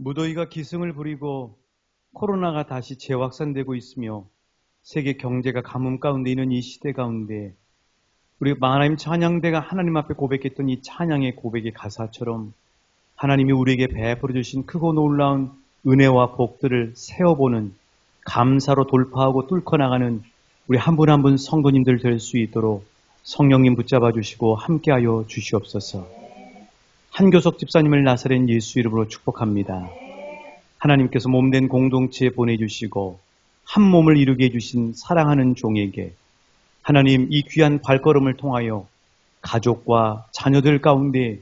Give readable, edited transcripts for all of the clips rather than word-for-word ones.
무더위가 기승을 부리고 코로나가 다시 재확산되고 있으며 세계 경제가 가뭄 가운데 있는 이 시대 가운데 우리 하나님 찬양대가 하나님 앞에 고백했던 이 찬양의 고백의 가사처럼 하나님이 우리에게 베풀어 주신 크고 놀라운 은혜와 복들을 세어보는 감사로 돌파하고 뚫고 나가는 우리 한 분 한 분 성도님들 될 수 있도록 성령님 붙잡아 주시고 함께하여 주시옵소서. 한교석 집사님을 나사렛 예수 이름으로 축복합니다. 하나님께서 몸된 공동체에 보내주시고 한 몸을 이루게 해주신 사랑하는 종에게 하나님 이 귀한 발걸음을 통하여 가족과 자녀들 가운데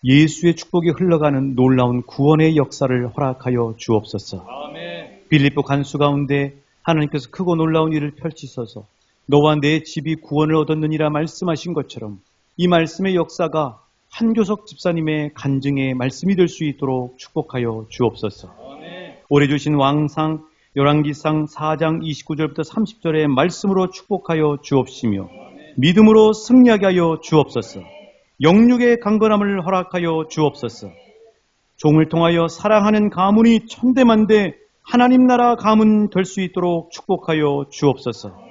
예수의 축복이 흘러가는 놀라운 구원의 역사를 허락하여 주옵소서. 아멘. 빌립보 간수 가운데 하나님께서 크고 놀라운 일을 펼치셔서 너와 내 집이 구원을 얻었느니라 말씀하신 것처럼 이 말씀의 역사가 한교석 집사님의 간증의 말씀이 될 수 있도록 축복하여 주옵소서. 아멘. 올해 주신 왕상 열왕기상 4장 29절부터 30절의 말씀으로 축복하여 주옵시며 아멘. 믿음으로 승리하게 하여 주옵소서. 영육의 강건함을 허락하여 주옵소서. 종을 통하여 사랑하는 가문이 천대만대 하나님 나라 가문 될 수 있도록 축복하여 주옵소서.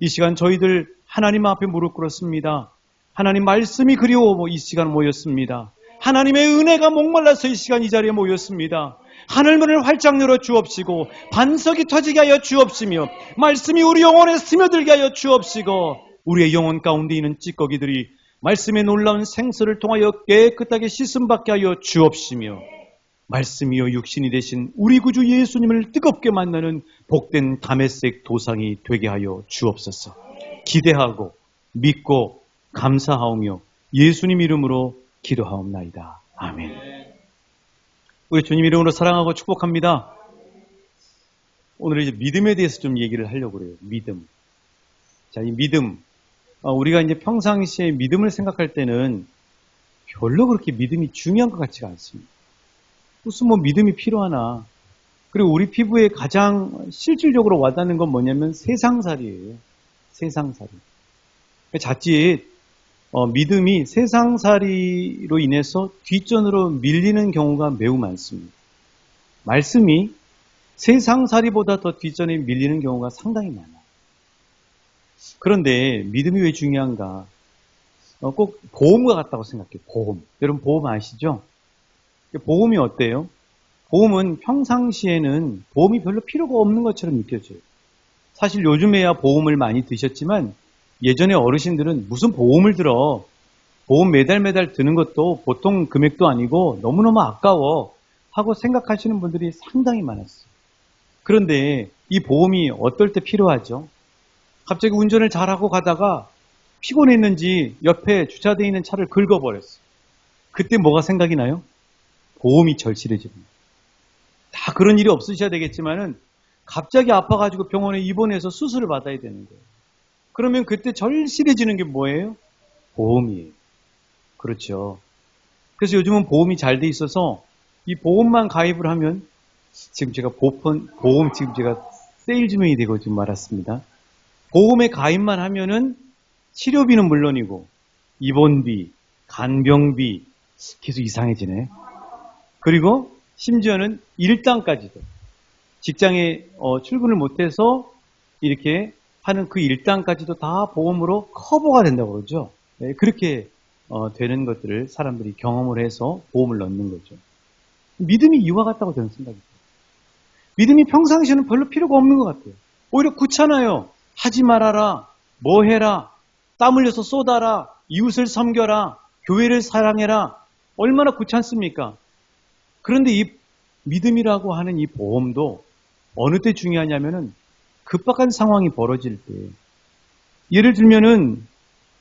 이 시간 저희들 하나님 앞에 무릎 꿇었습니다. 하나님 말씀이 그리워 이 시간 모였습니다. 하나님의 은혜가 목말라서 이 시간 이 자리에 모였습니다. 하늘문을 활짝 열어 주옵시고 반석이 터지게 하여 주옵시며 말씀이 우리 영혼에 스며들게 하여 주옵시고 우리의 영혼 가운데 있는 찌꺼기들이 말씀의 놀라운 생수를 통하여 깨끗하게 씻음받게 하여 주옵시며 말씀이요 육신이 되신 우리 구주 예수님을 뜨겁게 만나는 복된 다메섹 도상이 되게 하여 주옵소서. 기대하고 믿고 감사하오며 예수님 이름으로 기도하옵나이다. 아멘. 우리 주님 이름으로 사랑하고 축복합니다. 오늘 이제 믿음에 대해서 좀 얘기를 하려고 그래요. 믿음. 자, 이 믿음. 우리가 이제 평상시에 믿음을 생각할 때는 별로 그렇게 믿음이 중요한 것 같지가 않습니다. 무슨 믿음이 필요하나. 그리고 우리 피부에 가장 실질적으로 와닿는 건 뭐냐면 세상살이에요. 세상살이. 자칫 믿음이 세상살이로 인해서 뒷전으로 밀리는 경우가 매우 많습니다. 말씀이 세상살이보다 더 뒷전에 밀리는 경우가 상당히 많아요. 그런데 믿음이 왜 중요한가? 꼭 보험과 같다고 생각해요. 보험. 여러분 보험 아시죠? 보험이 어때요? 보험은 평상시에는 보험이 별로 필요가 없는 것처럼 느껴져요. 사실 요즘에야 보험을 많이 드셨지만 예전에 어르신들은 무슨 보험을 들어? 보험 매달 드는 것도 보통 금액도 아니고 너무너무 아까워 하고 생각하시는 분들이 상당히 많았어요. 그런데 이 보험이 어떨 때 필요하죠? 갑자기 운전을 잘하고 가다가 피곤했는지 옆에 주차되어 있는 차를 긁어버렸어요. 그때 뭐가 생각이 나요? 보험이 절실해집니다. 다 그런 일이 없으셔야 되겠지만은 갑자기 아파가지고 병원에 입원해서 수술을 받아야 되는 거예요. 그러면 그때 절실해지는 게 뭐예요? 보험이에요. 그렇죠. 그래서 요즘은 보험이 잘 돼 있어서 이 보험만 가입을 하면 지금 제가 보험 지금 제가 세일즈맨이 되고 지금 말았습니다. 보험에 가입만 하면은 치료비는 물론이고 입원비, 간병비 계속 이상해지네. 그리고 심지어는 일당까지도 직장에 출근을 못해서 이렇게 하는 그 일당까지도 다 보험으로 커버가 된다고 그러죠. 네, 그렇게 되는 것들을 사람들이 경험을 해서 보험을 넣는 거죠. 믿음이 이와 같다고 저는 생각이 들어요. 믿음이 평상시에는 별로 필요가 없는 것 같아요. 오히려 귀찮아요. 하지 말아라, 뭐 해라, 땀 흘려서 쏟아라, 이웃을 섬겨라, 교회를 사랑해라. 얼마나 귀찮습니까? 그런데 이 믿음이라고 하는 이 보험도 어느 때 중요하냐면은 급박한 상황이 벌어질 때, 예를 들면은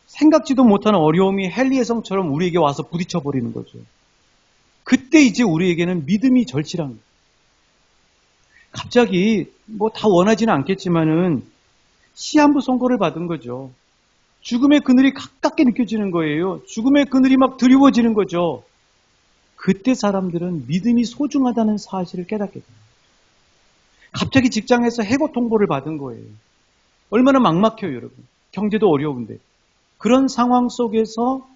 생각지도 못하는 어려움이 헨리의 성처럼 우리에게 와서 부딪혀 버리는 거죠. 그때 이제 우리에게는 믿음이 절실한 거예요. 갑자기 다 원하지는 않겠지만은 시한부 선고를 받은 거죠. 죽음의 그늘이 가깝게 느껴지는 거예요. 죽음의 그늘이 막 드리워지는 거죠. 그때 사람들은 믿음이 소중하다는 사실을 깨닫게 됩니다. 갑자기 직장에서 해고 통보를 받은 거예요. 얼마나 막막해요, 여러분. 경제도 어려운데. 그런 상황 속에서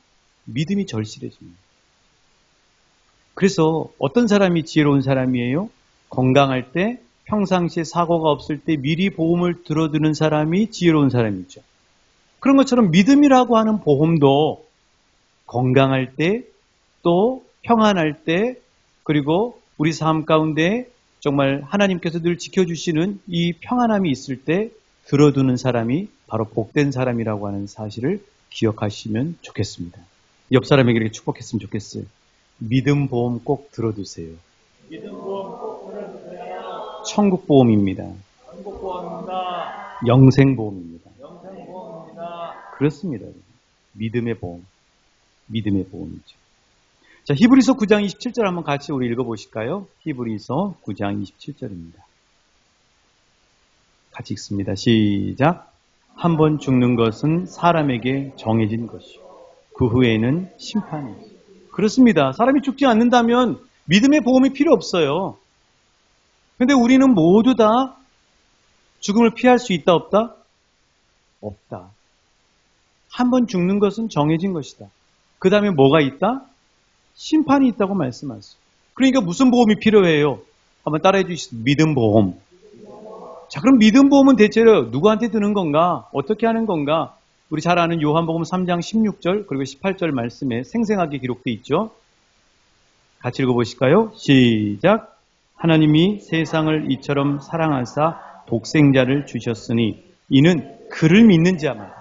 믿음이 절실해집니다. 그래서 어떤 사람이 지혜로운 사람이에요? 건강할 때, 평상시에 사고가 없을 때 미리 보험을 들어두는 사람이 지혜로운 사람이죠. 그런 것처럼 믿음이라고 하는 보험도 건강할 때, 또 평안할 때, 그리고 우리 삶 가운데 정말 하나님께서 늘 지켜주시는 이 평안함이 있을 때 들어두는 사람이 바로 복된 사람이라고 하는 사실을 기억하시면 좋겠습니다. 옆 사람에게 이렇게 축복했으면 좋겠어요. 믿음 보험 꼭 들어두세요. 믿음 보험 꼭 들어주세요. 천국 보험입니다. 천국 보험입니다. 영생 보험입니다. 영생 보험입니다. 그렇습니다. 믿음의 보험. 믿음의 보험이죠. 자, 히브리서 9장 27절 한번 같이 우리 읽어보실까요? 히브리서 9장 27절입니다. 같이 읽습니다. 시작. 한 번 죽는 것은 사람에게 정해진 것이요. 그 후에는 심판이 있어요. 그렇습니다. 사람이 죽지 않는다면 믿음의 보험이 필요 없어요. 근데 우리는 모두 다 죽음을 피할 수 있다, 없다? 없다. 한 번 죽는 것은 정해진 것이다. 그 다음에 뭐가 있다? 심판이 있다고 말씀하세요. 그러니까 무슨 보험이 필요해요? 한번 따라해 주시죠. 믿음 보험. 자, 그럼 믿음 보험은 대체로 누구한테 드는 건가? 어떻게 하는 건가? 우리 잘 아는 요한복음 3장 16절 그리고 18절 말씀에 생생하게 기록되어 있죠. 같이 읽어보실까요? 시작. 하나님이 세상을 이처럼 사랑하사 독생자를 주셨으니 이는 그를 믿는 자마다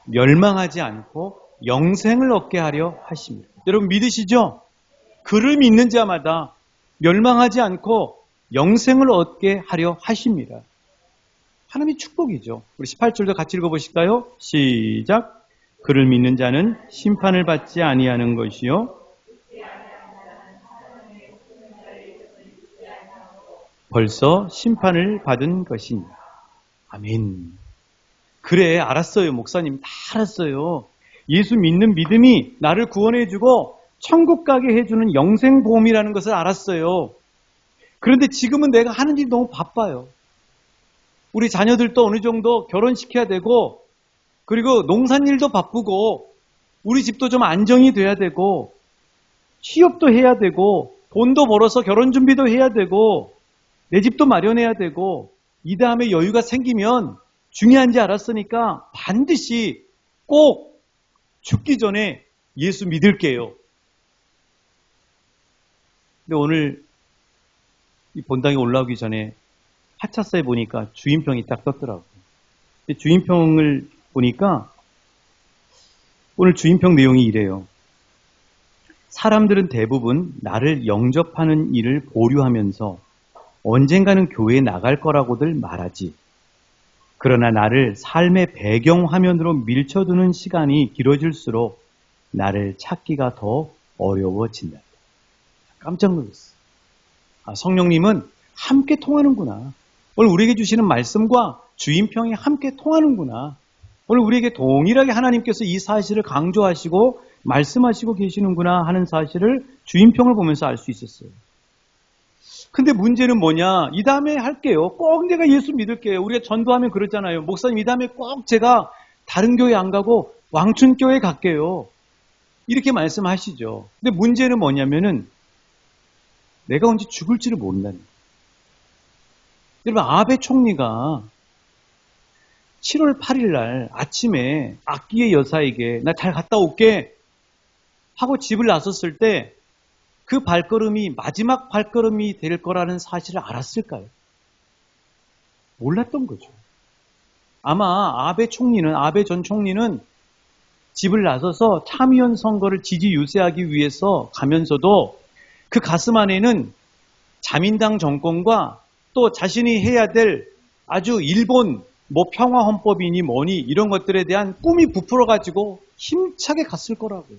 멸망하지 않고 영생을 얻게 하려 하십니다. 여러분 믿으시죠? 그를 믿는 자마다 멸망하지 않고 영생을 얻게 하려 하십니다. 하나님의 축복이죠. 우리 18절도 같이 읽어보실까요? 시작. 그를 믿는 자는 심판을 받지 아니하는 것이요 벌써 심판을 받은 것입니다. 아멘. 그래, 알았어요. 목사님 다 알았어요. 예수 믿는 믿음이 나를 구원해주고 천국 가게 해주는 영생보험이라는 것을 알았어요. 그런데 지금은 내가 하는 일이 너무 바빠요. 우리 자녀들도 어느 정도 결혼시켜야 되고, 그리고 농산일도 바쁘고, 우리 집도 좀 안정이 돼야 되고, 취업도 해야 되고, 돈도 벌어서 결혼 준비도 해야 되고, 내 집도 마련해야 되고, 이 다음에 여유가 생기면 중요한지 알았으니까 반드시 꼭 죽기 전에 예수 믿을게요. 근데 오늘 이 본당에 올라오기 전에 하차서에 보니까 주인평이 딱 떴더라고요. 주인평을 보니까 오늘 주인평 내용이 이래요. 사람들은 대부분 나를 영접하는 일을 보류하면서 언젠가는 교회에 나갈 거라고들 말하지. 그러나 나를 삶의 배경화면으로 밀쳐두는 시간이 길어질수록 나를 찾기가 더 어려워진다. 깜짝 놀랐어요. 성령님은 함께 통하는구나. 오늘 우리에게 주시는 말씀과 주인평이 함께 통하는구나. 오늘 우리에게 동일하게 하나님께서 이 사실을 강조하시고 말씀하시고 계시는구나 하는 사실을 주인평을 보면서 알 수 있었어요. 근데 문제는 뭐냐? 이 다음에 할게요. 꼭 내가 예수 믿을게요. 우리가 전도하면 그러잖아요. 목사님 이 다음에 꼭 제가 다른 교회 안 가고 왕춘교회 갈게요. 이렇게 말씀하시죠. 근데 문제는 뭐냐면은 내가 언제 죽을지를 모른다는 거예요. 여러분 아베 총리가 7월 8일 날 아침에 악기의 여사에게 나 잘 갔다 올게 하고 집을 나섰을 때 그 발걸음이 마지막 발걸음이 될 거라는 사실을 알았을까요? 몰랐던 거죠. 아마 아베 전 총리는 집을 나서서 참의원 선거를 지지 유세하기 위해서 가면서도 그 가슴 안에는 자민당 정권과 또 자신이 해야 될 아주 일본 평화헌법이니 뭐니 이런 것들에 대한 꿈이 부풀어가지고 힘차게 갔을 거라고요.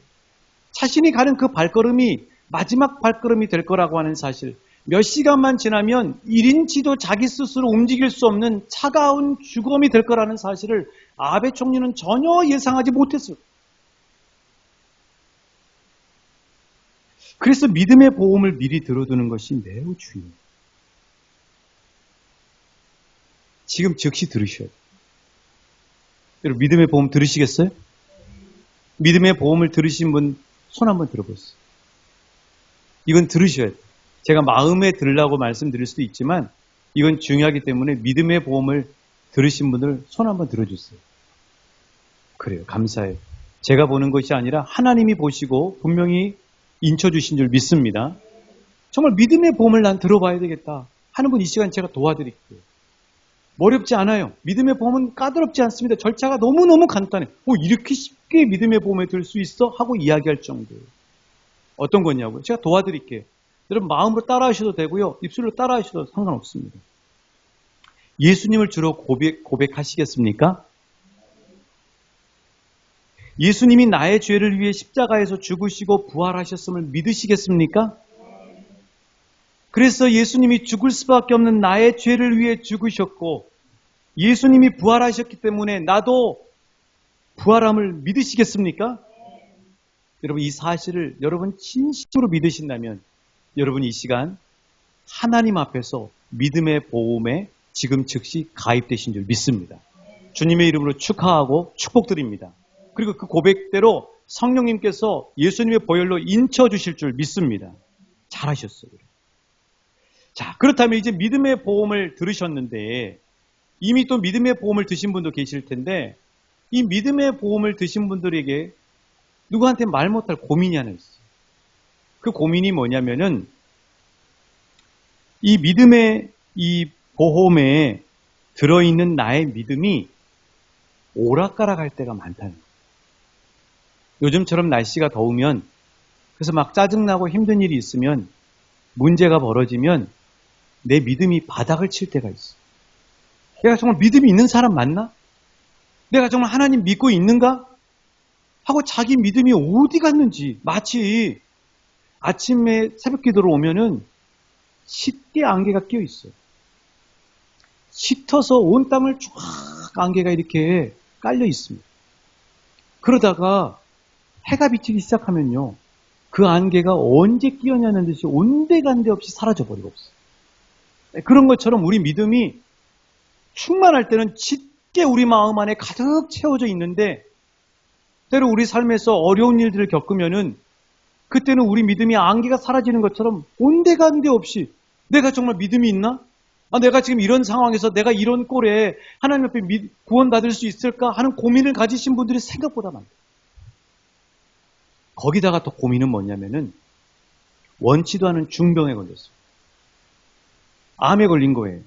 자신이 가는 그 발걸음이 마지막 발걸음이 될 거라고 하는 사실. 몇 시간만 지나면 1인치도 자기 스스로 움직일 수 없는 차가운 죽음이 될 거라는 사실을 아베 총리는 전혀 예상하지 못했어요. 그래서 믿음의 보험을 미리 들어두는 것이 매우 중요해요. 지금 즉시 들으셔야 돼요. 여러분 믿음의 보험 들으시겠어요? 믿음의 보험을 들으신 분 손 한번 들어보세요. 이건 들으셔야 돼요. 제가 마음에 들으려고 말씀드릴 수도 있지만 이건 중요하기 때문에 믿음의 보험을 들으신 분들 손 한번 들어주세요. 그래요. 감사해요. 제가 보는 것이 아니라 하나님이 보시고 분명히 인쳐주신 줄 믿습니다. 정말 믿음의 보험을 난 들어봐야 되겠다 하는 분 이 시간 제가 도와드릴게요. 어렵지 않아요. 믿음의 보험은 까다롭지 않습니다. 절차가 너무너무 간단해. 이렇게 쉽게 믿음의 보험에 들 수 있어? 하고 이야기할 정도예요. 어떤 거냐고요? 제가 도와드릴게요. 여러분 마음으로 따라하셔도 되고요. 입술로 따라하셔도 상관없습니다. 예수님을 주로 고백하시겠습니까? 예수님이 나의 죄를 위해 십자가에서 죽으시고 부활하셨음을 믿으시겠습니까? 그래서 예수님이 죽을 수밖에 없는 나의 죄를 위해 죽으셨고 예수님이 부활하셨기 때문에 나도 부활함을 믿으시겠습니까? 여러분 이 사실을 여러분 진심으로 믿으신다면 여러분 이 시간 하나님 앞에서 믿음의 보험에 지금 즉시 가입되신 줄 믿습니다. 주님의 이름으로 축하하고 축복드립니다. 그리고 그 고백대로 성령님께서 예수님의 보혈로 인쳐주실 줄 믿습니다. 잘하셨어요. 자, 그렇다면 이제 믿음의 보험을 들으셨는데 이미 또 믿음의 보험을 드신 분도 계실 텐데 이 믿음의 보험을 드신 분들에게 누구한테 말 못할 고민이 하나 있어요. 그 고민이 뭐냐면은 이 믿음의 이 보험에 들어있는 나의 믿음이 오락가락할 때가 많다는 거예요. 요즘처럼 날씨가 더우면 그래서 막 짜증나고 힘든 일이 있으면 문제가 벌어지면 내 믿음이 바닥을 칠 때가 있어. 내가 정말 믿음이 있는 사람 맞나? 내가 정말 하나님 믿고 있는가? 하고 자기 믿음이 어디 갔는지 마치 아침에 새벽 기도로 오면은 짙게 안개가 끼어 있어요. 짙어서 온 땅을 쫙 안개가 이렇게 깔려 있습니다. 그러다가 해가 비치기 시작하면요. 그 안개가 언제 끼었냐는 듯이 온데간데 없이 사라져버리고 없어요. 그런 것처럼 우리 믿음이 충만할 때는 짙게 우리 마음 안에 가득 채워져 있는데 때로 우리 삶에서 어려운 일들을 겪으면은 그때는 우리 믿음이 안개가 사라지는 것처럼 온데간데 없이 내가 정말 믿음이 있나? 내가 지금 이런 상황에서 내가 이런 꼴에 하나님 앞에 구원받을 수 있을까 하는 고민을 가지신 분들이 생각보다 많아요. 거기다가 또 고민은 뭐냐면은 원치도 않은 중병에 걸렸어요. 암에 걸린 거예요.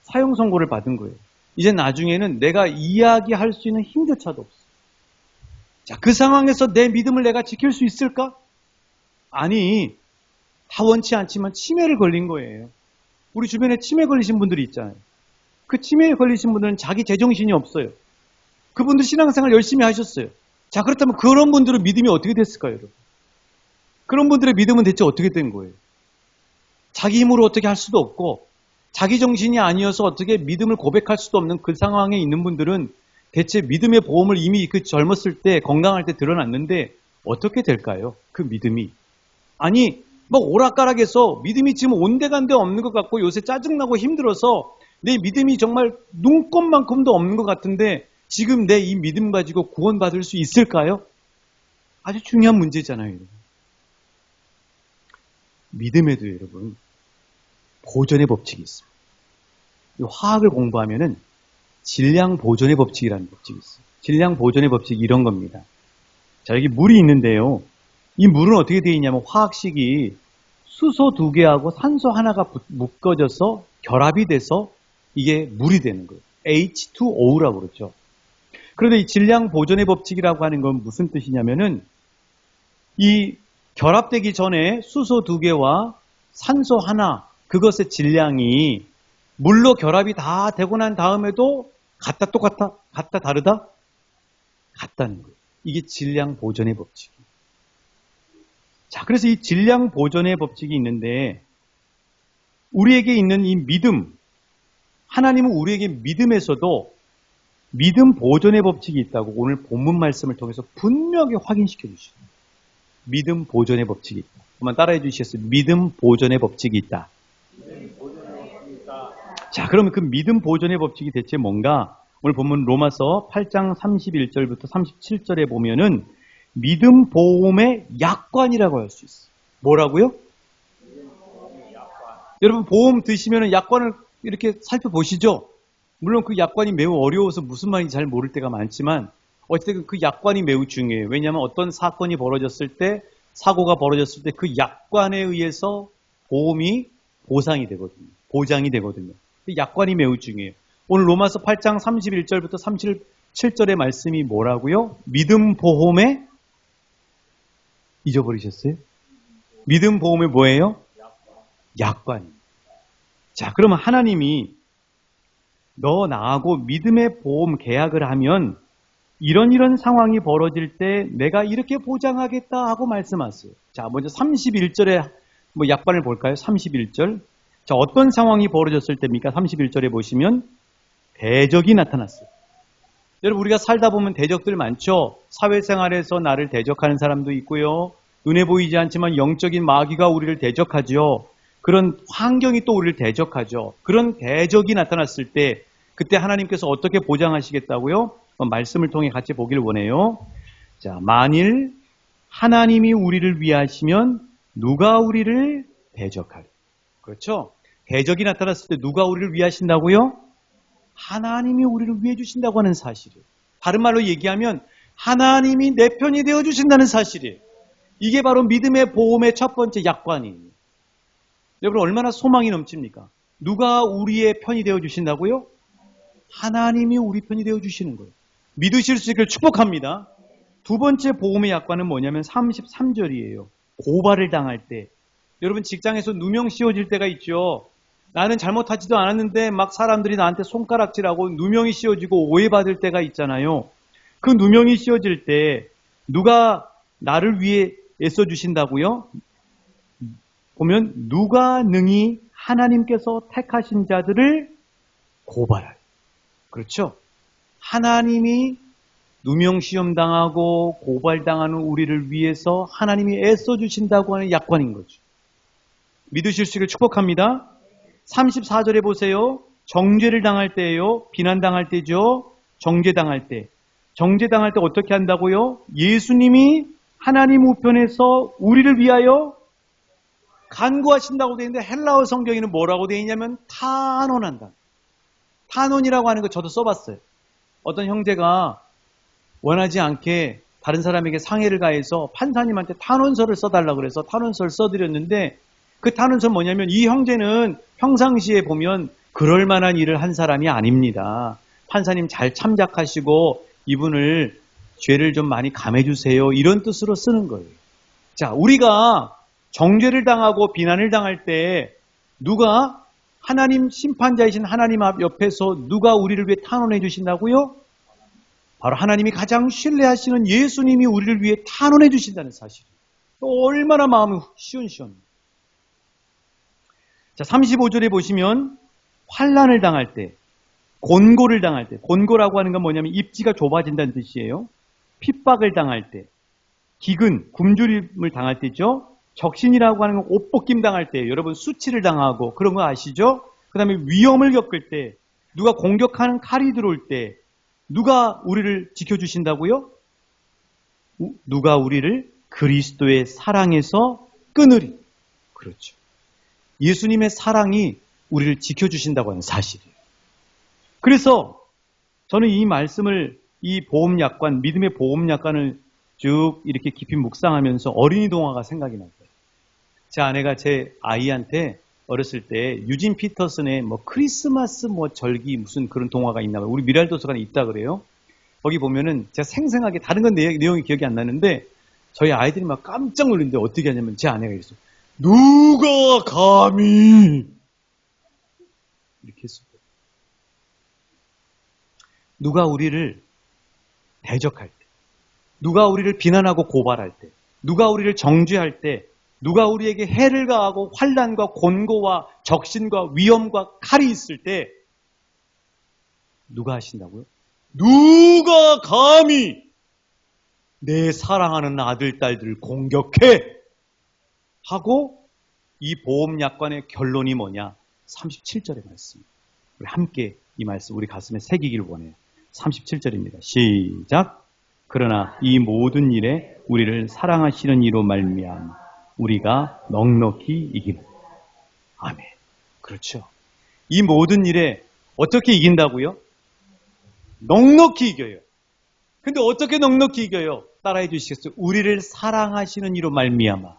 사형 선고를 받은 거예요. 이제 나중에는 내가 이야기할 수 있는 힘조차도 없어요. 자, 그 상황에서 내 믿음을 내가 지킬 수 있을까? 아니, 다 원치 않지만 치매를 걸린 거예요. 우리 주변에 치매 걸리신 분들이 있잖아요. 그 치매에 걸리신 분들은 자기 제정신이 없어요. 그분들 신앙생활 열심히 하셨어요. 자, 그렇다면 그런 분들은 믿음이 어떻게 됐을까요, 여러분? 그런 분들의 믿음은 대체 어떻게 된 거예요? 자기 힘으로 어떻게 할 수도 없고 자기 정신이 아니어서 어떻게 믿음을 고백할 수도 없는 그 상황에 있는 분들은 대체 믿음의 보험을 이미 그 젊었을 때 건강할 때 들어놨는데 어떻게 될까요? 그 믿음이. 아니 막 오락가락해서 믿음이 지금 온데간데 없는 것 같고 요새 짜증나고 힘들어서 내 믿음이 정말 눈꼽만큼도 없는 것 같은데 지금 내 이 믿음 가지고 구원받을 수 있을까요? 아주 중요한 문제잖아요. 여러분. 믿음에도 여러분 보존의 법칙이 있습니다. 화학을 공부하면은 질량 보존의 법칙이라는 법칙이 있어요. 질량 보존의 법칙이 이런 겁니다. 자, 여기 물이 있는데요. 이 물은 어떻게 되어 있냐면 화학식이 수소 2개하고 산소 하나가 묶어져서 결합이 돼서 이게 물이 되는 거예요. H2O라고 그러죠. 그런데 이 질량 보존의 법칙이라고 하는 건 무슨 뜻이냐면은 이 결합되기 전에 수소 2개와 산소 하나 그것의 질량이 물로 결합이 다 되고 난 다음에도 같다 똑같다? 같다 다르다? 같다는 거예요. 이게 질량 보존의 법칙이에요. 자, 그래서 이 질량 보존의 법칙이 있는데 우리에게 있는 이 믿음, 하나님은 우리에게 믿음에서도 믿음 보존의 법칙이 있다고 오늘 본문 말씀을 통해서 분명히 확인시켜 주시죠. 믿음 보존의 법칙이 있다. 한번 따라해 주시겠어요? 믿음 보존의 법칙이 있다. 자, 그러면 그 믿음 보존의 법칙이 대체 뭔가? 오늘 본문 로마서 8장 31절부터 37절에 보면은 믿음 보험의 약관이라고 할 수 있어요. 뭐라고요? 여러분 보험 드시면 약관을 이렇게 살펴보시죠. 물론 그 약관이 매우 어려워서 무슨 말인지 잘 모를 때가 많지만 어쨌든 그 약관이 매우 중요해요. 왜냐하면 어떤 사건이 벌어졌을 때, 사고가 벌어졌을 때 그 약관에 의해서 보험이 보상이 되거든요. 보장이 되거든요. 그 약관이 매우 중요해요. 오늘 로마서 8장 31절부터 37절의 말씀이 뭐라고요? 믿음 보험에 잊어버리셨어요? 믿음 보험에 뭐예요? 약관. 자, 그러면 하나님이 너 나하고 믿음의 보험 계약을 하면 이런 상황이 벌어질 때 내가 이렇게 보장하겠다 하고 말씀하세요. 자, 먼저 31절에 약관을 볼까요? 31절. 자, 어떤 상황이 벌어졌을 때입니까? 31절에 보시면 대적이 나타났어요. 여러분, 우리가 살다 보면 대적들 많죠? 사회생활에서 나를 대적하는 사람도 있고요. 눈에 보이지 않지만 영적인 마귀가 우리를 대적하죠. 그런 환경이 또 우리를 대적하죠. 그런 대적이 나타났을 때 그때 하나님께서 어떻게 보장하시겠다고요? 말씀을 통해 같이 보길 원해요. 자, 만일 하나님이 우리를 위하시면 누가 우리를 대적하리? 그렇죠? 대적이 나타났을 때 누가 우리를 위하신다고요? 하나님이 우리를 위해 주신다고 하는 사실이에요. 다른 말로 얘기하면 하나님이 내 편이 되어 주신다는 사실이에요. 이게 바로 믿음의 보험의 첫 번째 약관이에요. 여러분 얼마나 소망이 넘칩니까? 누가 우리의 편이 되어 주신다고요? 하나님이 우리 편이 되어 주시는 거예요. 믿으실 수 있기를 축복합니다. 두 번째 보험의 약관은 뭐냐면 33절이에요. 고발을 당할 때. 여러분 직장에서 누명 씌워질 때가 있죠. 나는 잘못하지도 않았는데 막 사람들이 나한테 손가락질하고 누명이 씌워지고 오해받을 때가 있잖아요. 그 누명이 씌워질 때 누가 나를 위해 애써주신다고요? 보면 누가 능히 하나님께서 택하신 자들을 고발할. 그렇죠? 하나님이 누명시험 당하고 고발당하는 우리를 위해서 하나님이 애써주신다고 하는 약관인 거죠. 믿으실 수 있기를 축복합니다. 34절에 보세요. 정죄를 당할 때예요. 비난당할 때죠. 정죄당할 때. 정죄당할 때 어떻게 한다고요? 예수님이 하나님 우편에서 우리를 위하여 간구하신다고 되어 있는데 헬라어 성경에는 뭐라고 되어 있냐면 탄원한다. 탄원이라고 하는 거 저도 써봤어요. 어떤 형제가 원하지 않게 다른 사람에게 상해를 가해서 판사님한테 탄원서를 써달라고 그래서 탄원서를 써드렸는데 그 탄원서 뭐냐면 이 형제는 평상시에 보면 그럴 만한 일을 한 사람이 아닙니다. 판사님 잘 참작하시고 이분을 죄를 좀 많이 감해주세요. 이런 뜻으로 쓰는 거예요. 자, 우리가 정죄를 당하고 비난을 당할 때 누가 하나님 심판자이신 하나님 앞 옆에서 누가 우리를 위해 탄원해 주신다고요? 바로 하나님이 가장 신뢰하시는 예수님이 우리를 위해 탄원해 주신다는 사실이에요. 얼마나 마음이 시원시원. 자, 35절에 보시면 환난을 당할 때, 곤고를 당할 때, 곤고라고 하는 건 뭐냐면 입지가 좁아진다는 뜻이에요. 핍박을 당할 때, 기근, 굶주림을 당할 때죠. 적신이라고 하는 건 옷벗김 당할 때, 여러분 수치를 당하고 그런 거 아시죠? 그 다음에 위험을 겪을 때, 누가 공격하는 칼이 들어올 때, 누가 우리를 지켜주신다고요? 누가 우리를 그리스도의 사랑에서 끊으리. 그렇죠. 예수님의 사랑이 우리를 지켜주신다고 하는 사실이에요. 그래서 저는 이 말씀을, 이 보험약관, 믿음의 보험약관을 쭉 이렇게 깊이 묵상하면서 어린이 동화가 생각이 났어요. 제 아내가 제 아이한테 어렸을 때 유진 피터슨의 크리스마스 절기 무슨 그런 동화가 있나 봐요. 우리 미랄 도서관에 있다 그래요. 거기 보면은 제가 생생하게 다른 건 내용이 기억이 안 나는데 저희 아이들이 막 깜짝 놀랐는데 어떻게 하냐면 제 아내가 이랬어요. 누가 감히 이렇게 했어요. 누가 우리를 대적할 때, 누가 우리를 비난하고 고발할 때, 누가 우리를 정죄할 때, 누가 우리에게 해를 가하고 환난과 곤고와 적신과 위험과 칼이 있을 때 누가 하신다고요? 누가 감히 내 사랑하는 아들, 딸들을 공격해? 하고 이 보험약관의 결론이 뭐냐? 37절의 말씀. 우리 함께 이 말씀 우리 가슴에 새기길 원해요. 37절입니다. 시작. 그러나 이 모든 일에 우리를 사랑하시는 이로 말미암아 우리가 넉넉히 이기는. 아멘. 그렇죠. 이 모든 일에 어떻게 이긴다고요? 넉넉히 이겨요. 근데 어떻게 넉넉히 이겨요? 따라해 주시겠어요? 우리를 사랑하시는 이로 말미암아.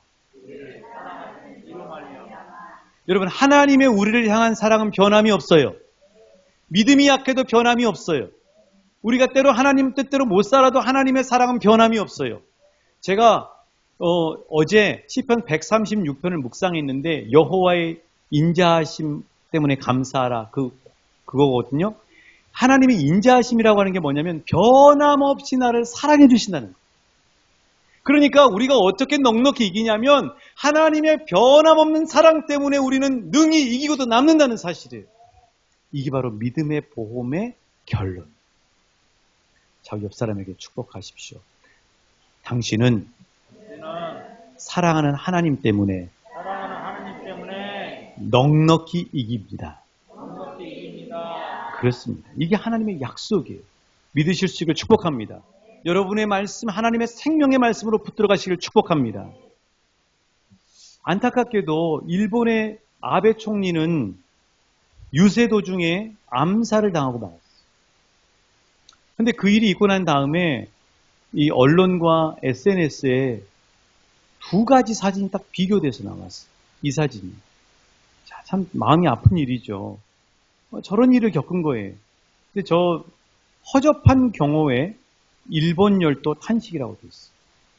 여러분, 하나님의 우리를 향한 사랑은 변함이 없어요. 믿음이 약해도 변함이 없어요. 우리가 때로 하나님 뜻대로 못 살아도 하나님의 사랑은 변함이 없어요. 제가 어제 시편 136편을 묵상했는데 여호와의 인자하심 때문에 감사하라 그거거든요. 하나님의 인자하심이라고 하는 게 뭐냐면 변함없이 나를 사랑해 주신다는 거예요. 그러니까 우리가 어떻게 넉넉히 이기냐면 하나님의 변함없는 사랑 때문에 우리는 능히 이기고도 남는다는 사실이에요. 이게 바로 믿음의 보험의 결론. 자, 옆 사람에게 축복하십시오. 당신은 사랑하는 하나님 때문에 넉넉히 이깁니다. 그렇습니다. 이게 하나님의 약속이에요. 믿으실 수 있기를 축복합니다. 여러분의 말씀, 하나님의 생명의 말씀으로 붙들어 가시기를 축복합니다. 안타깝게도 일본의 아베 총리는 유세 도중에 암살을 당하고 말았어요. 근데 그 일이 있고 난 다음에 이 언론과 SNS에 두 가지 사진이 딱 비교돼서 나왔어요. 이 사진이. 자, 참 마음이 아픈 일이죠. 저런 일을 겪은 거예요. 근데 저 허접한 경호에 일본 열도 탄식이라고 되어 있어요.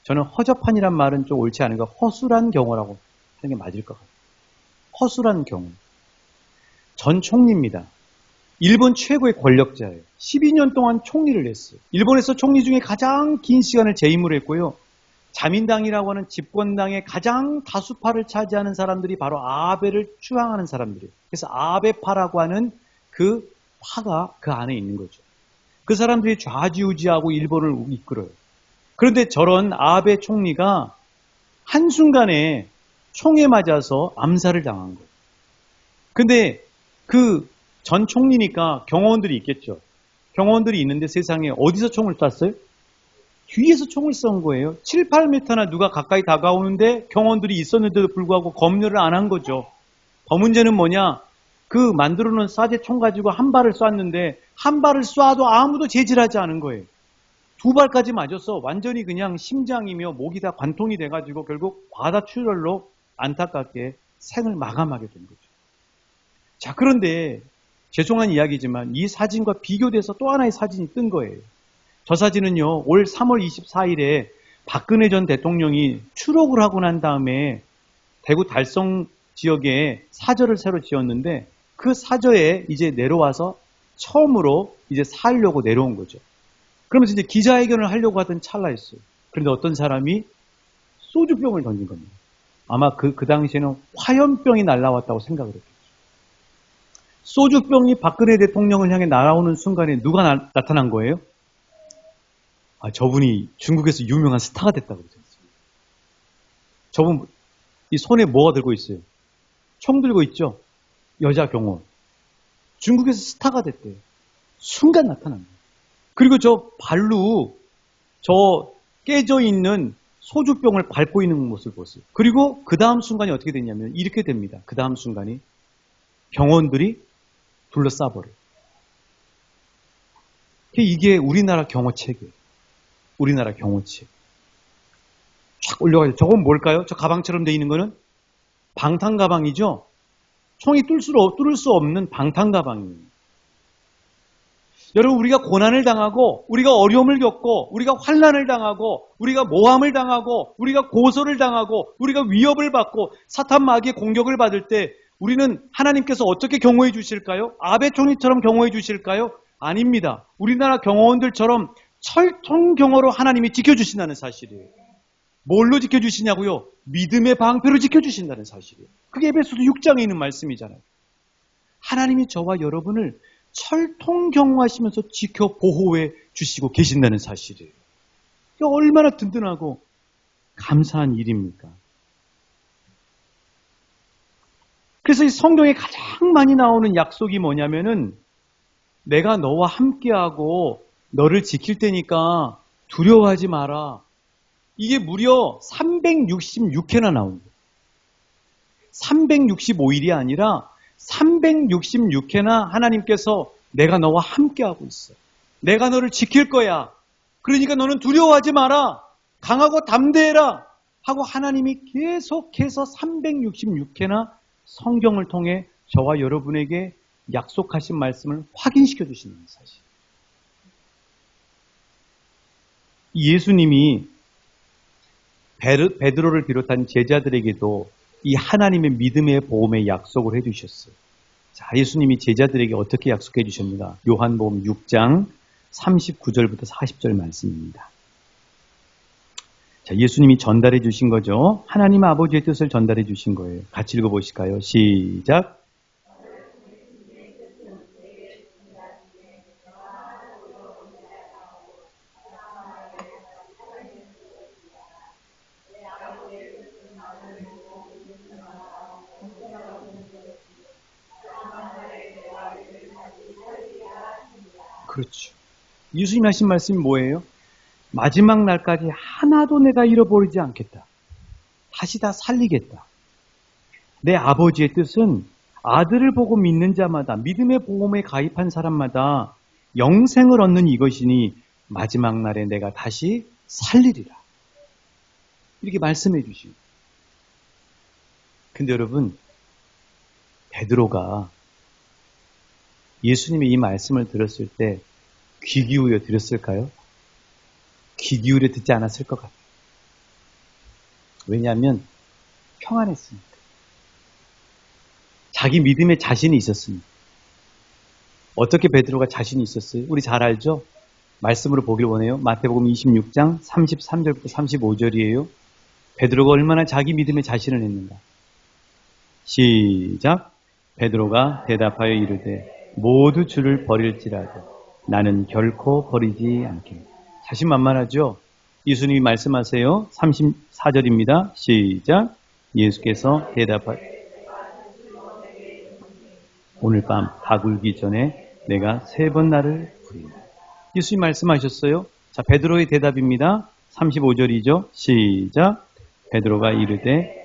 저는 허접한이란 말은 좀 옳지 않은가 허술한 경호라고 하는 게 맞을 것 같아요. 허술한 경호. 전 총리입니다. 일본 최고의 권력자예요. 12년 동안 총리를 했어요. 일본에서 총리 중에 가장 긴 시간을 재임을 했고요. 자민당이라고 하는 집권당의 가장 다수파를 차지하는 사람들이 바로 아베를 추앙하는 사람들이에요. 그래서 아베파라고 하는 그 파가 그 안에 있는 거죠. 그 사람들이 좌지우지하고 일본을 이끌어요. 그런데 저런 아베 총리가 한순간에 총에 맞아서 암살을 당한 거예요. 근데 그 전 총리니까 경호원들이 있겠죠. 경호원들이 있는데 세상에 어디서 총을 쐈어요? 뒤에서 총을 쏜 거예요. 7, 8m나 누가 가까이 다가오는데 경호원들이 있었는데도 불구하고 검열을 안 한 거죠. 더 문제는 뭐냐? 그 만들어 놓은 쏴제총 가지고 한 발을 쐈는데 한 발을 쏴도 아무도 제지하지 않은 거예요. 두 발까지 맞아서 완전히 그냥 심장이며 목이 다 관통이 돼가지고 결국 과다출혈로 안타깝게 생을 마감하게 된 거죠. 자, 그런데 죄송한 이야기지만 이 사진과 비교돼서 또 하나의 사진이 뜬 거예요. 저 사진은요, 올 3월 24일에 박근혜 전 대통령이 추록을 하고 난 다음에 대구 달성 지역에 사저를 새로 지었는데 그 사저에 이제 내려와서 처음으로 이제 살려고 내려온 거죠. 그러면서 이제 기자회견을 하려고 하던 찰나였어요. 그런데 어떤 사람이 소주병을 던진 겁니다. 아마 그 당시에는 화염병이 날라왔다고 생각을 했겠죠. 소주병이 박근혜 대통령을 향해 날아오는 순간에 누가 나타난 거예요? 저분이 중국에서 유명한 스타가 됐다고 그러셨어요. 저분 이 손에 뭐가 들고 있어요? 총 들고 있죠? 여자 경호원. 중국에서 스타가 됐대요. 순간 나타난 거예요. 그리고 저 발로 저 깨져 있는 소주병을 밟고 있는 모습을 보세요. 그리고 그 다음 순간이 어떻게 됐냐면 이렇게 됩니다. 그 다음 순간이 경호원들이 둘러싸버려요. 이게 우리나라 경호체계예요. 우리나라 경호체. 쫙 올려가지고 저건 뭘까요? 저 가방처럼 돼 있는 거는 방탄 가방이죠. 총이 뚫을 수 없는 방탄 가방이에요. 여러분, 우리가 고난을 당하고 우리가 어려움을 겪고 우리가 환난을 당하고 우리가 모함을 당하고 우리가 고소를 당하고 우리가 위협을 받고 사탄 마귀의 공격을 받을 때 우리는 하나님께서 어떻게 경호해 주실까요? 아베 총리처럼 경호해 주실까요? 아닙니다. 우리나라 경호원들처럼 철통 경호로 하나님이 지켜주신다는 사실이에요. 뭘로 지켜주시냐고요? 믿음의 방패로 지켜주신다는 사실이에요. 그게 에베소서 6장에 있는 말씀이잖아요. 하나님이 저와 여러분을 철통 경호하시면서 지켜 보호해 주시고 계신다는 사실이에요. 얼마나 든든하고 감사한 일입니까? 그래서 이 성경에 가장 많이 나오는 약속이 뭐냐면은 내가 너와 함께하고 너를 지킬 테니까 두려워하지 마라. 이게 무려 366회나 나온 거예요. 365일이 아니라 366회나 하나님께서 내가 너와 함께하고 있어. 내가 너를 지킬 거야. 그러니까 너는 두려워하지 마라. 강하고 담대해라. 하고 하나님이 계속해서 366회나 성경을 통해 저와 여러분에게 약속하신 말씀을 확인시켜 주시는 사실. 예수님이 베드로를 비롯한 제자들에게도 이 하나님의 믿음의 보험의 약속을 해주셨어요. 자, 예수님이 제자들에게 어떻게 약속해 주셨는가? 요한복음 6장 39절부터 40절 말씀입니다. 자, 예수님이 전달해 주신 거죠. 하나님 아버지의 뜻을 전달해 주신 거예요. 같이 읽어보실까요? 시작. 그렇죠. 예수님이 하신 말씀이 뭐예요? 마지막 날까지 하나도 내가 잃어버리지 않겠다. 다시 다 살리겠다. 내 아버지의 뜻은 아들을 보고 믿는 자마다, 믿음의 보험에 가입한 사람마다 영생을 얻는 이것이니 마지막 날에 내가 다시 살리리라. 이렇게 말씀해 주시고. 근데 여러분, 베드로가 예수님의 이 말씀을 들었을 때 귀 기울여 들었을까요? 귀 기울여 듣지 않았을 것 같아요. 왜냐하면 평안했으니까. 자기 믿음에 자신이 있었습니다. 어떻게 베드로가 자신이 있었어요? 우리 잘 알죠? 말씀으로 보길 원해요. 마태복음 26장 33절부터 35절이에요. 베드로가 얼마나 자기 믿음에 자신을 했는가. 시작. 베드로가 대답하여 이르되 모두 주를 버릴지라도 나는 결코 버리지 않겠다. 자신만만하죠? 예수님이 말씀하세요. 34절입니다. 시작. 예수께서 대답하여 오늘 밤 닭 울기 전에 내가 3번 나를 부린다. 예수님 말씀하셨어요. 자, 베드로의 대답입니다. 35절이죠. 시작. 베드로가 이르되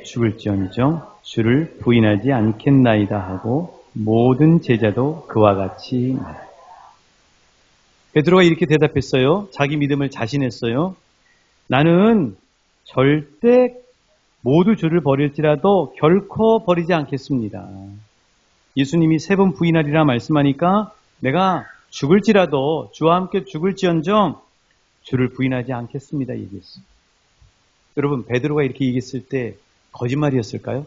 죽을지언정 주를 부인하지 않겠나이다 하고 모든 제자도 그와 같이 말하라. 베드로가 이렇게 대답했어요. 자기 믿음을 자신했어요. 나는 절대 모두 주를 버릴지라도 결코 버리지 않겠습니다. 예수님이 3번 부인하리라 말씀하니까 내가 죽을지라도 주와 함께 죽을지언정 주를 부인하지 않겠습니다. 얘기했어요. 여러분, 베드로가 이렇게 얘기했을 때 거짓말이었을까요?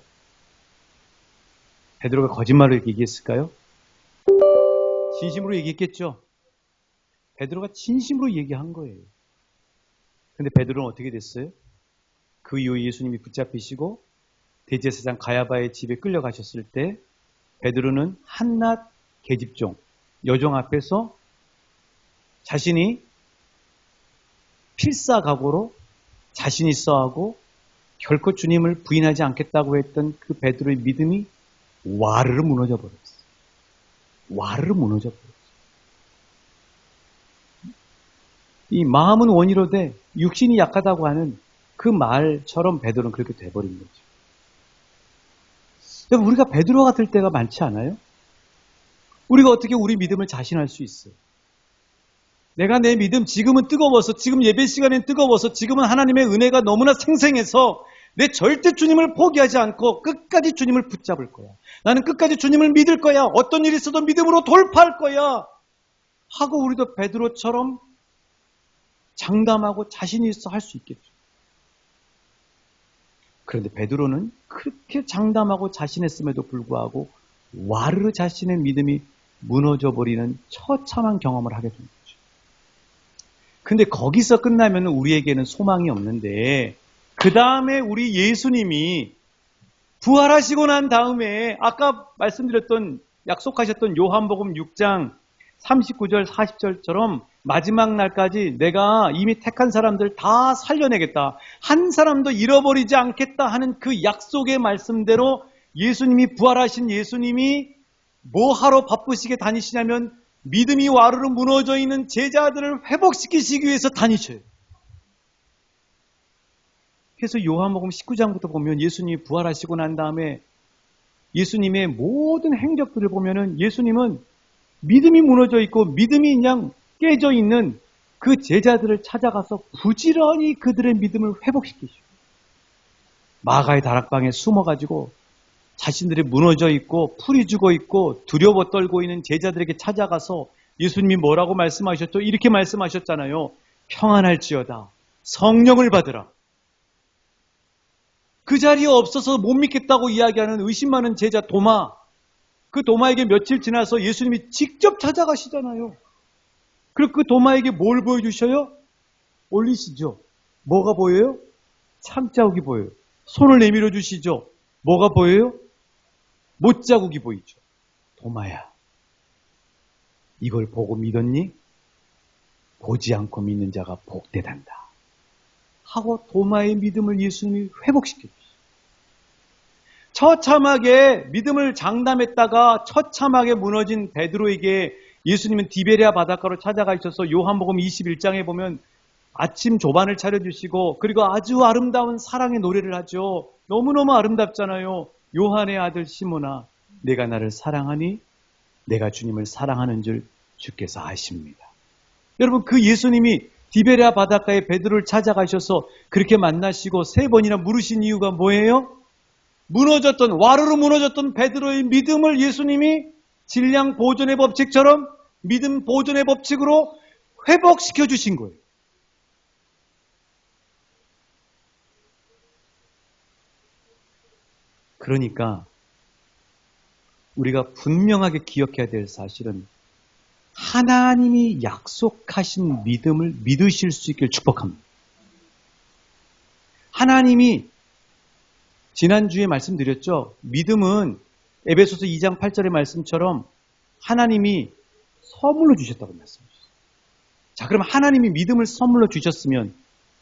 베드로가 거짓말을 이렇게 얘기했을까요? 진심으로 얘기했겠죠. 베드로가 진심으로 얘기한 거예요. 근데 베드로는 어떻게 됐어요? 그 이후에 예수님이 붙잡히시고 대제사장 가야바의 집에 끌려가셨을 때 베드로는 한낱 계집종, 여종 앞에서 자신이 필사각오로 자신 있어 하고 결코 주님을 부인하지 않겠다고 했던 그 베드로의 믿음이 와르르 무너져 버렸어요. 와르르 무너져 버렸어요. 이 마음은 원이로되 육신이 약하다고 하는 그 말처럼 베드로는 그렇게 돼버린 거죠. 우리가 베드로가 될 때가 많지 않아요? 우리가 어떻게 우리 믿음을 자신할 수 있어요? 내가 내 믿음 지금은 뜨거워서, 지금 예배 시간엔 뜨거워서, 지금은 하나님의 은혜가 너무나 생생해서 내 절대 주님을 포기하지 않고 끝까지 주님을 붙잡을 거야. 나는 끝까지 주님을 믿을 거야. 어떤 일이 있어도 믿음으로 돌파할 거야. 하고 우리도 베드로처럼 장담하고 자신이 있어 할 수 있겠죠. 그런데 베드로는 그렇게 장담하고 자신했음에도 불구하고 와르르 자신의 믿음이 무너져버리는 처참한 경험을 하게 된 거죠. 근데 거기서 끝나면 우리에게는 소망이 없는데 그 다음에 우리 예수님이 부활하시고 난 다음에 아까 말씀드렸던 약속하셨던 요한복음 6장 39절 40절처럼 마지막 날까지 내가 이미 택한 사람들 다 살려내겠다. 한 사람도 잃어버리지 않겠다 하는 그 약속의 말씀대로 예수님이 부활하신 예수님이 뭐 하러 바쁘시게 다니시냐면 믿음이 와르르 무너져 있는 제자들을 회복시키시기 위해서 다니셔요. 그래서 요한복음 19장부터 보면 예수님이 부활하시고 난 다음에 예수님의 모든 행적들을 보면은 예수님은 믿음이 무너져 있고 믿음이 그냥 깨져 있는 그 제자들을 찾아가서 부지런히 그들의 믿음을 회복시키시고, 마가의 다락방에 숨어가지고 자신들이 무너져 있고 풀이 죽어 있고 두려워 떨고 있는 제자들에게 찾아가서 예수님이 뭐라고 말씀하셨죠? 이렇게 말씀하셨잖아요. 평안할지어다. 성령을 받으라. 그 자리에 없어서 못 믿겠다고 이야기하는 의심 많은 제자 도마. 그 도마에게 며칠 지나서 예수님이 직접 찾아가시잖아요. 그리고 그 도마에게 뭘 보여주셔요? 올리시죠. 뭐가 보여요? 창자국이 보여요. 손을 내밀어 주시죠. 뭐가 보여요? 못자국이 보이죠. 도마야, 이걸 보고 믿었니? 보지 않고 믿는 자가 복되단다. 하고 도마의 믿음을 예수님이 회복시켜 주셨어요. 처참하게 믿음을 장담했다가 처참하게 무너진 베드로에게 예수님은 디베랴 바닷가로 찾아가셔서 요한복음 21장에 보면 아침 조반을 차려주시고, 그리고 아주 아름다운 사랑의 노래를 하죠. 너무너무 아름답잖아요. 요한의 아들 시몬아, 내가 나를 사랑하니? 내가 주님을 사랑하는 줄 주께서 아십니다. 여러분, 그 예수님이 디베랴 바닷가에 베드로를 찾아가셔서 그렇게 만나시고 3번이나 물으신 이유가 뭐예요? 무너졌던, 와르르 무너졌던 베드로의 믿음을 예수님이 질량 보존의 법칙처럼 믿음 보존의 법칙으로 회복시켜 주신 거예요. 그러니까 우리가 분명하게 기억해야 될 사실은 하나님이 약속하신 믿음을 믿으실 수 있길 축복합니다. 하나님이 지난주에 말씀드렸죠. 믿음은 에베소서 2장 8절의 말씀처럼 하나님이 선물로 주셨다고 말씀하셨어요. 자, 그럼 하나님이 믿음을 선물로 주셨으면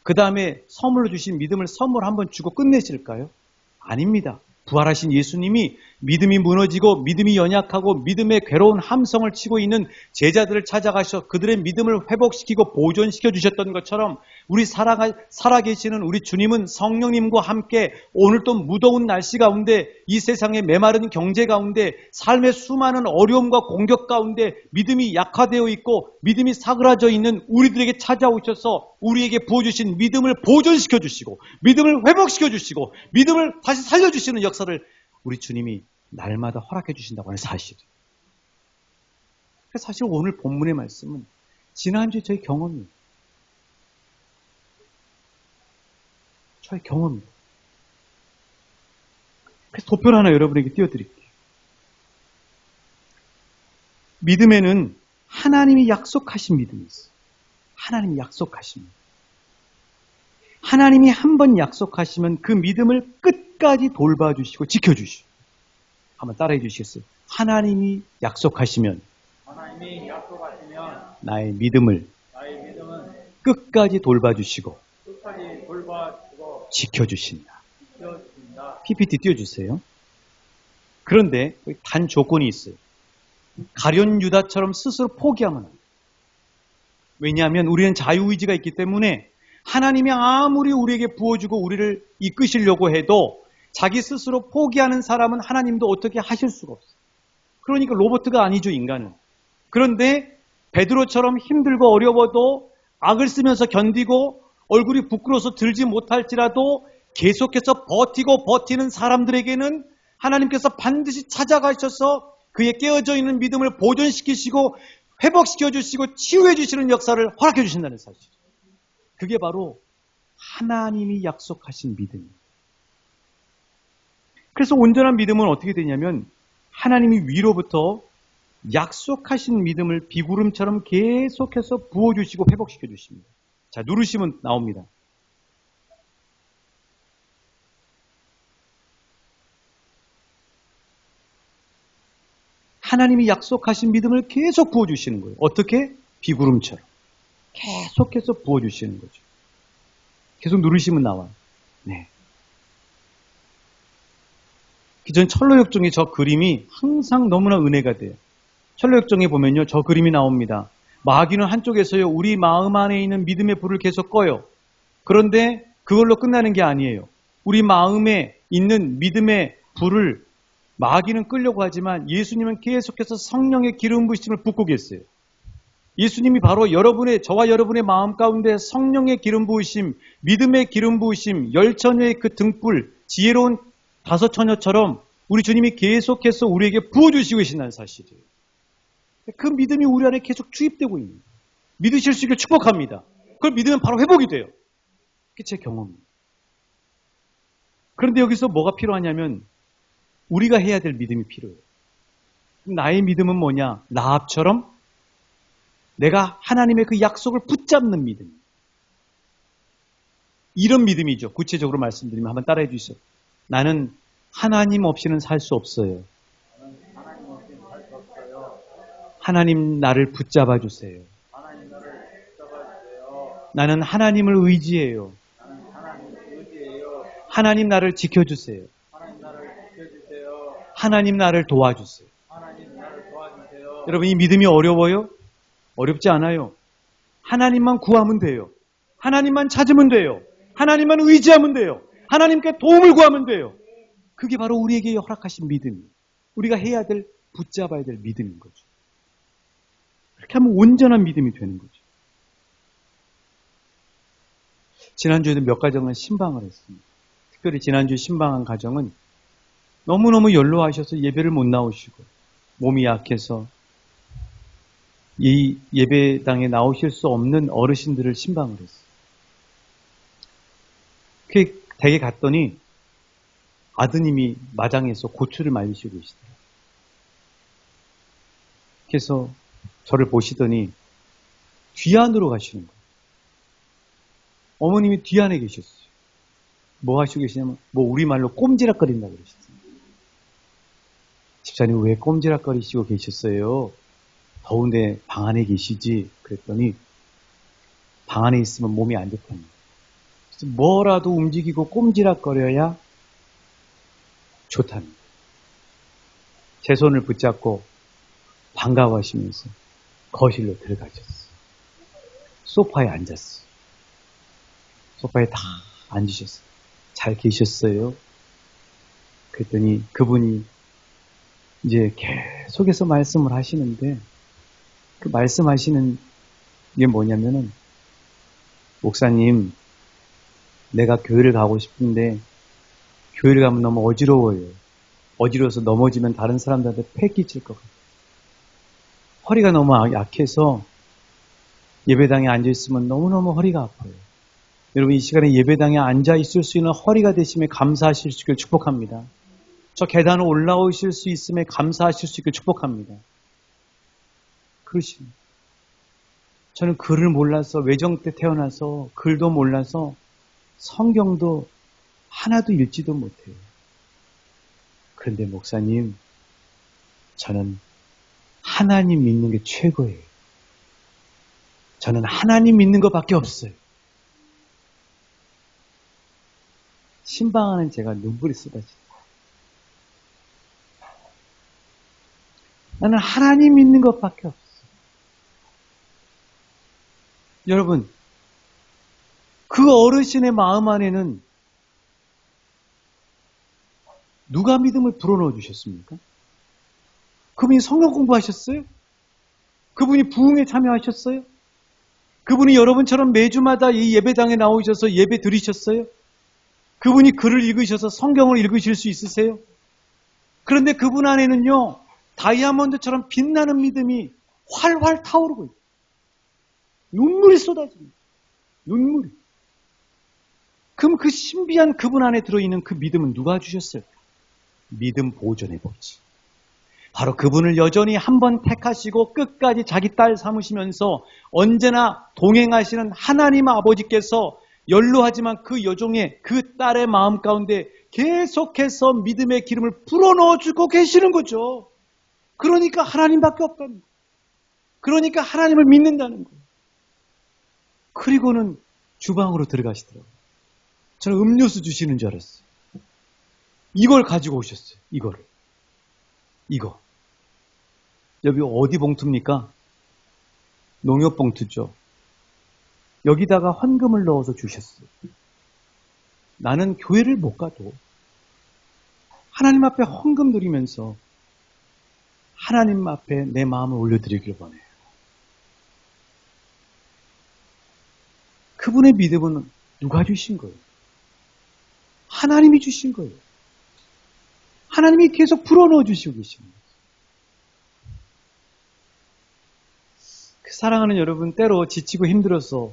그 다음에 선물로 주신 믿음을 선물 한번 주고 끝내실까요? 아닙니다. 부활하신 예수님이 믿음이 무너지고 믿음이 연약하고 믿음의 괴로운 함성을 치고 있는 제자들을 찾아가셔 그들의 믿음을 회복시키고 보존시켜 주셨던 것처럼 우리 살아계시는 우리 주님은 성령님과 함께 오늘 또 무더운 날씨 가운데 이 세상의 메마른 경제 가운데 삶의 수많은 어려움과 공격 가운데 믿음이 약화되어 있고 믿음이 사그라져 있는 우리들에게 찾아오셔서 우리에게 부어주신 믿음을 보존시켜 주시고 믿음을 회복시켜 주시고 믿음을 다시 살려주시는 역사를 우리 주님이 날마다 허락해 주신다고 하는 사실이에요. 사실 오늘 본문의 말씀은 지난주에 저희 경험이에요. 저희 경험입니다. 그래서 도표를 하나 여러분에게 띄워드릴게요. 믿음에는 하나님이 약속하신 믿음이 있어요. 하나님이 약속하신 믿음. 하나님이 한 번 약속하시면 그 믿음을 끝까지 돌봐주시고 지켜주시고. 한번 따라해 주시겠어요? 하나님이 약속하시면 나의 믿음을 끝까지 돌봐주시고 지켜주신다. PPT 띄워주세요. 그런데 단 조건이 있어요. 가룟 유다처럼 스스로 포기하면 안 돼요. 왜냐하면 우리는 자유의지가 있기 때문에 하나님이 아무리 우리에게 부어주고 우리를 이끄시려고 해도 자기 스스로 포기하는 사람은 하나님도 어떻게 하실 수가 없어요. 그러니까 로봇가 아니죠, 인간은. 그런데 베드로처럼 힘들고 어려워도 악을 쓰면서 견디고 얼굴이 부끄러워서 들지 못할지라도 계속해서 버티고 버티는 사람들에게는 하나님께서 반드시 찾아가셔서 그의 깨어져 있는 믿음을 보존시키시고 회복시켜 주시고 치유해 주시는 역사를 허락해 주신다는 사실. 그게 바로 하나님이 약속하신 믿음입니다. 그래서 온전한 믿음은 어떻게 되냐면 하나님이 위로부터 약속하신 믿음을 비구름처럼 계속해서 부어주시고 회복시켜 주십니다. 자, 누르시면 나옵니다. 하나님이 약속하신 믿음을 계속 부어주시는 거예요. 어떻게? 비구름처럼. 계속해서 부어주시는 거죠. 계속 누르시면 나와요. 네. 기존 철로역정의 저 그림이 항상 너무나 은혜가 돼요. 철로역정에 보면요, 저 그림이 나옵니다. 마귀는 한쪽에서요, 우리 마음 안에 있는 믿음의 불을 계속 꺼요. 그런데 그걸로 끝나는 게 아니에요. 우리 마음에 있는 믿음의 불을 마귀는 끌려고 하지만 예수님은 계속해서 성령의 기름 부으심을 붓고 계세요. 예수님이 바로 저와 여러분의 마음 가운데 성령의 기름 부으심, 믿음의 기름 부으심, 열처녀의 그 등불, 지혜로운 다섯 처녀처럼 우리 주님이 계속해서 우리에게 부어주시고 계신다는 사실이에요. 그 믿음이 우리 안에 계속 주입되고 있는 거예요. 믿으실 수 있게 축복합니다. 그걸 믿으면 바로 회복이 돼요. 그게 제 경험입니다. 그런데 여기서 뭐가 필요하냐면 우리가 해야 될 믿음이 필요해요. 나의 믿음은 뭐냐? 라합처럼 내가 하나님의 그 약속을 붙잡는 믿음. 이런 믿음이죠. 구체적으로 말씀드리면 한번 따라해 주시죠. 나는 하나님 없이는 살 수 없어요. 하나님 나를 붙잡아 주세요. 나는 하나님을 의지해요. 하나님 나를 지켜주세요. 하나님 나를 도와주세요. 여러분, 이 믿음이 어려워요? 어렵지 않아요. 하나님만 구하면 돼요. 하나님만 찾으면 돼요. 하나님만 의지하면 돼요. 하나님께 도움을 구하면 돼요. 그게 바로 우리에게 허락하신 믿음이에요. 우리가 해야 될, 붙잡아야 될 믿음인 거죠. 그렇게 하면 온전한 믿음이 되는 거죠. 지난주에도 몇 가정은 신방을 했습니다. 특별히 지난주 신방한 가정은 너무너무 연로하셔서 예배를 못 나오시고 몸이 약해서 이 예배당에 나오실 수 없는 어르신들을 신방을 했어요. 그 댁에 갔더니 아드님이 마당에서 고추를 말리시고 계시더라고요. 그래서 저를 보시더니 뒤안으로 가시는 거예요. 어머님이 뒤안에 계셨어요. 뭐 하시고 계시냐면 우리말로 꼼지락거린다고 그러셨어요. 집사님 왜 꼼지락거리시고 계셨어요? 더운데 방 안에 계시지? 그랬더니 방 안에 있으면 몸이 안 좋답니다. 그래서 뭐라도 움직이고 꼼지락거려야 좋답니다. 제 손을 붙잡고 반가워하시면서 거실로 들어가셨어요. 소파에 앉았어요. 소파에 다 앉으셨어요. 잘 계셨어요? 그랬더니 그분이 이제 계속해서 말씀을 하시는데 그 말씀하시는 게 뭐냐면은 목사님 내가 교회를 가고 싶은데 교회를 가면 너무 어지러워요. 어지러워서 넘어지면 다른 사람들한테 패 끼칠 것 같아요. 허리가 너무 약해서 예배당에 앉아있으면 너무너무 허리가 아파요. 여러분 이 시간에 예배당에 앉아있을 수 있는 허리가 되심에 감사하실 수 있기를 축복합니다. 저 계단을 올라오실 수 있음에 감사하실 수 있기를 축복합니다. 그러시네. 저는 글을 몰라서 외정 때 태어나서 글도 몰라서 성경도 하나도 읽지도 못해요. 그런데 목사님 저는 하나님 믿는 게 최고예요. 저는 하나님 믿는 것밖에 없어요. 신방하는 제가 눈물이 쏟아집니다. 나는 하나님 믿는 것밖에 없어요. 여러분, 그 어르신의 마음 안에는 누가 믿음을 불어넣어 주셨습니까? 그분이 성경 공부하셨어요? 그분이 부흥에 참여하셨어요? 그분이 여러분처럼 매주마다 이 예배당에 나오셔서 예배 드리셨어요? 그분이 글을 읽으셔서 성경을 읽으실 수 있으세요? 그런데 그분 안에는요, 다이아몬드처럼 빛나는 믿음이 활활 타오르고 있어요. 눈물이 쏟아집니다. 눈물이. 그럼 그 신비한 그분 안에 들어있는 그 믿음은 누가 주셨을까? 믿음 보존해 보지. 바로 그분을 여전히 한번 택하시고 끝까지 자기 딸 삼으시면서 언제나 동행하시는 하나님 아버지께서 연로하지만 그 여종의 그 딸의 마음 가운데 계속해서 믿음의 기름을 불어넣어주고 계시는 거죠. 그러니까 하나님밖에 없다는 거예요. 그러니까 하나님을 믿는다는 거예요. 그리고는 주방으로 들어가시더라고요. 저는 음료수 주시는 줄 알았어요. 이걸 가지고 오셨어요. 이거를. 이거. 여기 어디 봉투입니까? 농협 봉투죠. 여기다가 헌금을 넣어서 주셨어요. 나는 교회를 못 가도 하나님 앞에 헌금 드리면서 하나님 앞에 내 마음을 올려드리길 원해요. 그분의 믿음은 누가 주신 거예요? 하나님이 주신 거예요. 하나님이 계속 불어넣어 주시고 계십니다. 그 사랑하는 여러분, 때로 지치고 힘들어서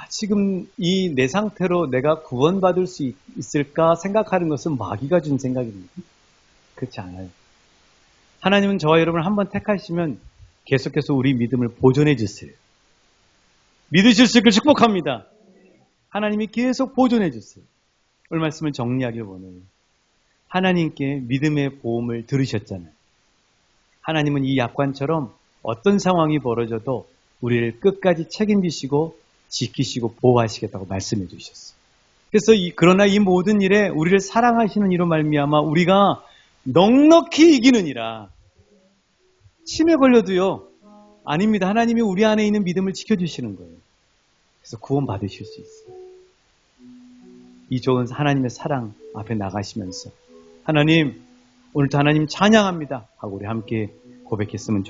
지금 이 내 상태로 내가 구원받을 수 있을까 생각하는 것은 마귀가 준 생각입니다. 그렇지 않아요. 하나님은 저와 여러분을 한번 택하시면 계속해서 우리 믿음을 보존해 주세요. 믿으실 수 있길 축복합니다. 하나님이 계속 보존해 주세요. 오늘 말씀을 정리하길 원해요. 하나님께 믿음의 보험을 들으셨잖아요. 하나님은 이 약관처럼 어떤 상황이 벌어져도 우리를 끝까지 책임지시고 지키시고 보호하시겠다고 말씀해 주셨어요. 그래서 그러나 이 모든 일에 우리를 사랑하시는 이로 말미암아 우리가 넉넉히 이기느니라. 치매 걸려도요. 아닙니다. 하나님이 우리 안에 있는 믿음을 지켜주시는 거예요. 그래서 구원 받으실 수 있어요. 이 좋은 하나님의 사랑 앞에 나가시면서 하나님, 오늘도 하나님 찬양합니다 하고 우리 함께 고백했으면 좋겠습니다.